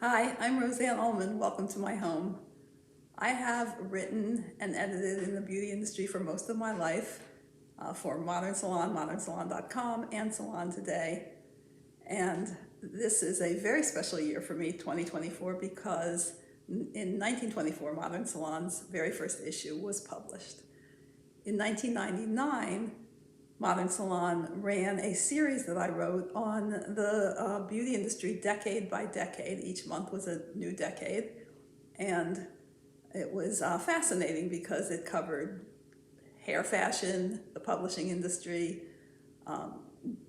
Hi, I'm Rosanne Ullman. Welcome to my home. I have written and edited in the beauty industry for most of my life for Modern Salon, modernsalon.com, and Salon Today. And this is a very special year for me, 2024, because in 1924, Modern Salon's very first issue was published. In 1999, Modern Salon ran a series that I wrote on the beauty industry decade by decade. Each month was a new decade. And it was fascinating because it covered hair fashion, the publishing industry,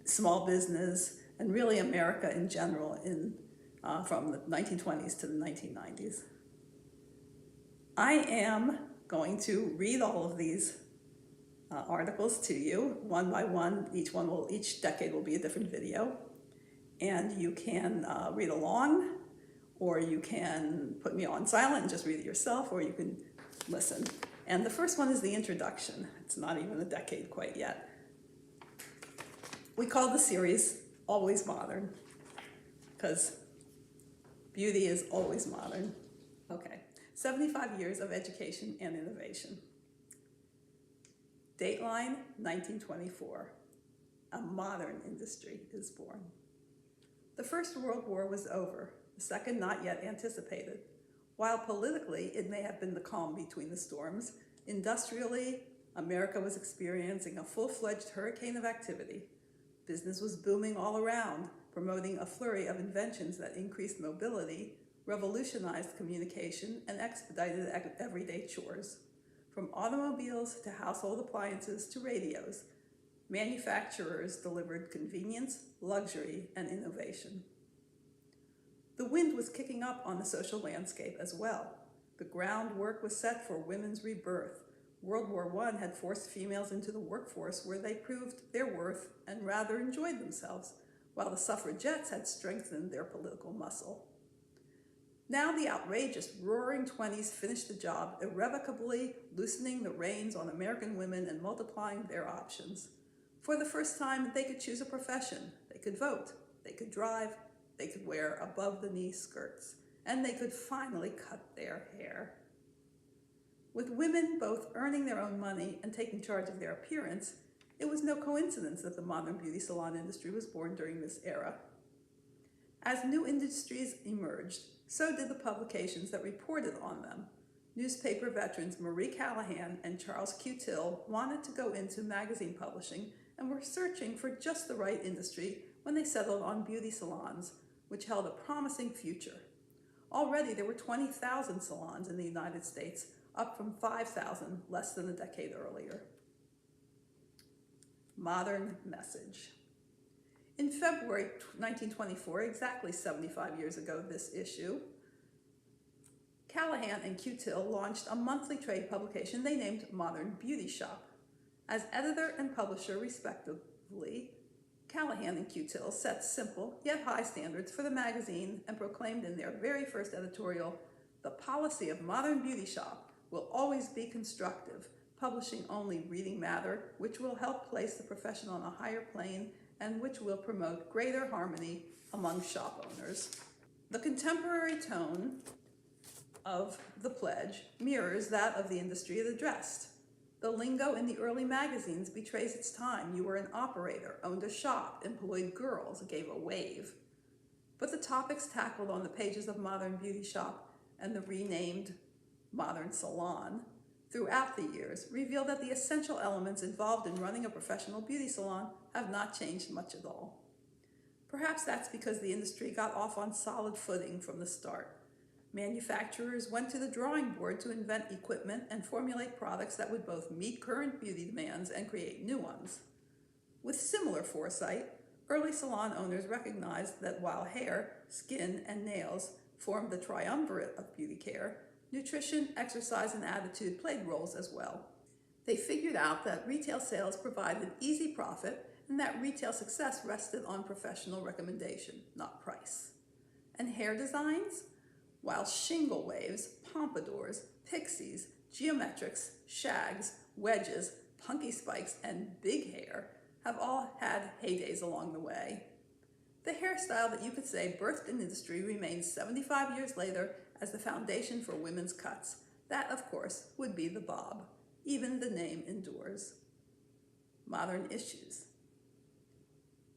small business, and really America in general from the 1920s to the 1990s. I am going to read all of these articles to you one by one. Each decade will be a different video, and you can read along, or you can put me on silent and just read it yourself, or you can listen. And the first one is the introduction. It's not even a decade quite yet. We call the series Always Modern because beauty is always modern. Okay, 75 years of education and innovation. Dateline 1924, a modern industry is born. The First World War was over, the second not yet anticipated. While politically it may have been the calm between the storms, industrially America was experiencing a full-fledged hurricane of activity. Business was booming all around, promoting a flurry of inventions that increased mobility, revolutionized communication, and expedited everyday chores. From automobiles to household appliances to radios, manufacturers delivered convenience, luxury, and innovation. The wind was kicking up on the social landscape as well. The groundwork was set for women's rebirth. World War I had forced females into the workforce where they proved their worth and rather enjoyed themselves, while the suffragettes had strengthened their political muscle. Now the outrageous roaring 20s finished the job, irrevocably loosening the reins on American women and multiplying their options. For the first time, they could choose a profession, they could vote, they could drive, they could wear above-the-knee skirts, and they could finally cut their hair. With women both earning their own money and taking charge of their appearance, it was no coincidence that the modern beauty salon industry was born during this era. As new industries emerged, so did the publications that reported on them. Newspaper veterans Marie Callahan and Charles Q. Till wanted to go into magazine publishing and were searching for just the right industry when they settled on beauty salons, which held a promising future. Already there were 20,000 salons in the United States, up from 5,000 less than a decade earlier. Modern message. In February 1924, exactly 75 years ago this issue, Callahan and Q. Till launched a monthly trade publication they named Modern Beauty Shop. As editor and publisher respectively, Callahan and Q. Till set simple yet high standards for the magazine and proclaimed in their very first editorial, "The policy of Modern Beauty Shop will always be constructive, publishing only reading matter which will help place the profession on a higher plane and which will promote greater harmony among shop owners." The contemporary tone of the pledge mirrors that of the industry it addressed. The lingo in the early magazines betrays its time. You were an operator, owned a shop, employed girls, gave a wave. But the topics tackled on the pages of Modern Beauty Shop and the renamed Modern Salon throughout the years reveal that the essential elements involved in running a professional beauty salon have not changed much at all. Perhaps that's because the industry got off on solid footing from the start. Manufacturers went to the drawing board to invent equipment and formulate products that would both meet current beauty demands and create new ones. With similar foresight, early salon owners recognized that while hair, skin, and nails formed the triumvirate of beauty care, nutrition, exercise, and attitude played roles as well. They figured out that retail sales provided easy profit and that retail success rested on professional recommendation, not price. And hair designs? While shingle waves, pompadours, pixies, geometrics, shags, wedges, punky spikes, and big hair have all had heydays along the way, The hairstyle that you could say birthed an industry remains 75 years later as the foundation for women's cuts. That, of course, would be the bob. Even the name endures. Modern issues.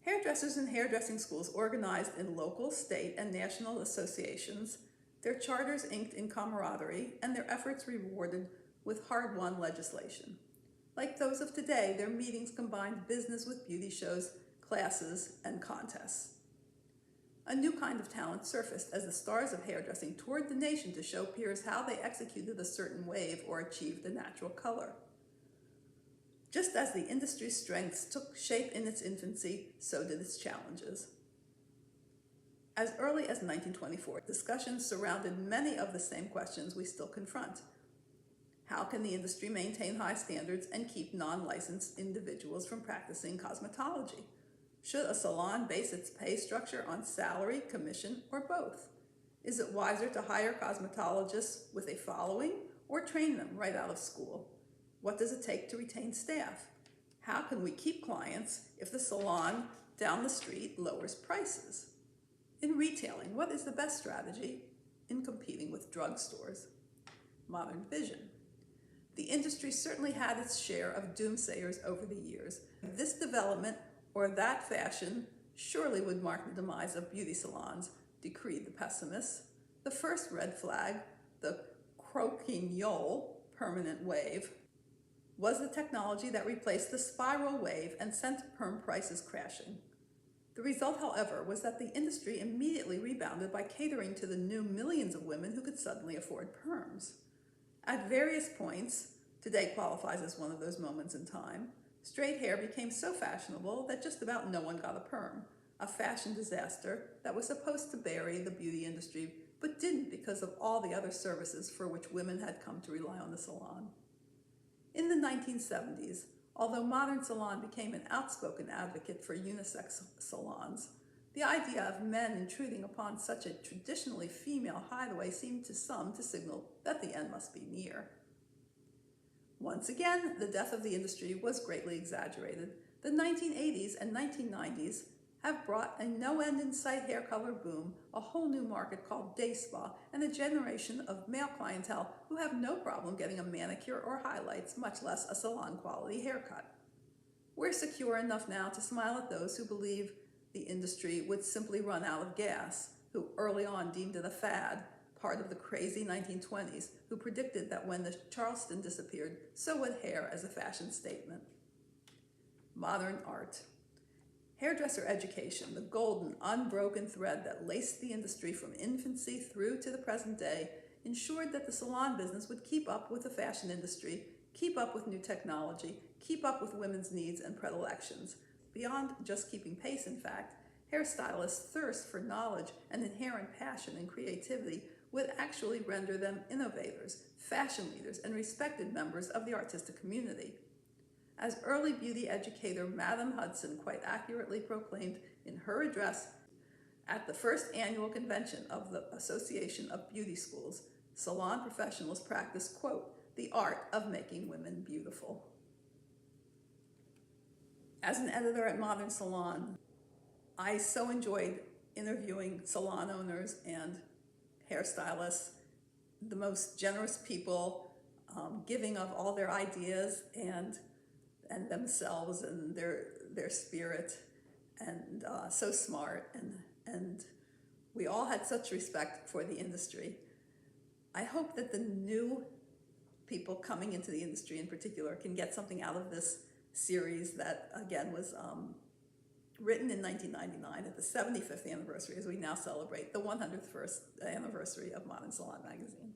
Hairdressers and hairdressing schools organized in local, state, and national associations, their charters inked in camaraderie, and their efforts rewarded with hard-won legislation. Like those of today, their meetings combined business with beauty shows, classes, and contests. A new kind of talent surfaced as the stars of hairdressing toured the nation to show peers how they executed a certain wave or achieved a natural color. Just as the industry's strengths took shape in its infancy, so did its challenges. As early as 1924, discussions surrounded many of the same questions we still confront. How can the industry maintain high standards and keep non-licensed individuals from practicing cosmetology? Should a salon base its pay structure on salary, commission, or both? Is it wiser to hire cosmetologists with a following or train them right out of school? What does it take to retain staff? How can we keep clients if the salon down the street lowers prices? In retailing, what is the best strategy in competing with drugstores? Modern vision. The industry certainly had its share of doomsayers over the years. This development or that fashion surely would mark the demise of beauty salons, decreed the pessimists. The first red flag, the croquignole permanent wave, was the technology that replaced the spiral wave and sent perm prices crashing. The result, however, was that the industry immediately rebounded by catering to the new millions of women who could suddenly afford perms. At various points, today qualifies as one of those moments in time, straight hair became so fashionable that just about no one got a perm, a fashion disaster that was supposed to bury the beauty industry, but didn't because of all the other services for which women had come to rely on the salon. In the 1970s, although Modern Salon became an outspoken advocate for unisex salons, the idea of men intruding upon such a traditionally female hideaway seemed to some to signal that the end must be near. Once again, the death of the industry was greatly exaggerated. The 1980s and 1990s have brought a no-end-in-sight hair color boom, a whole new market called day spa, and a generation of male clientele who have no problem getting a manicure or highlights, much less a salon-quality haircut. We're secure enough now to smile at those who believe the industry would simply run out of gas, who early on deemed it a fad, part of the crazy 1920s, who predicted that when the Charleston disappeared, so would hair as a fashion statement. Modern art. Hairdresser education, the golden, unbroken thread that laced the industry from infancy through to the present day, ensured that the salon business would keep up with the fashion industry, keep up with new technology, keep up with women's needs and predilections. Beyond just keeping pace, in fact, hairstylists' thirst for knowledge and inherent passion and creativity would actually render them innovators, fashion leaders, and respected members of the artistic community. As early beauty educator Madam Hudson quite accurately proclaimed in her address at the first annual convention of the Association of Beauty Schools, salon professionals practice, quote, the art of making women beautiful. As an editor at Modern Salon, I so enjoyed interviewing salon owners and hairstylists, the most generous people, giving of all their ideas and themselves and their spirit, and so smart, and we all had such respect for the industry. I hope that the new people coming into the industry in particular can get something out of this series that, again, was written in 1999 at the 75th anniversary, as we now celebrate the 101st anniversary of Modern Salon Magazine.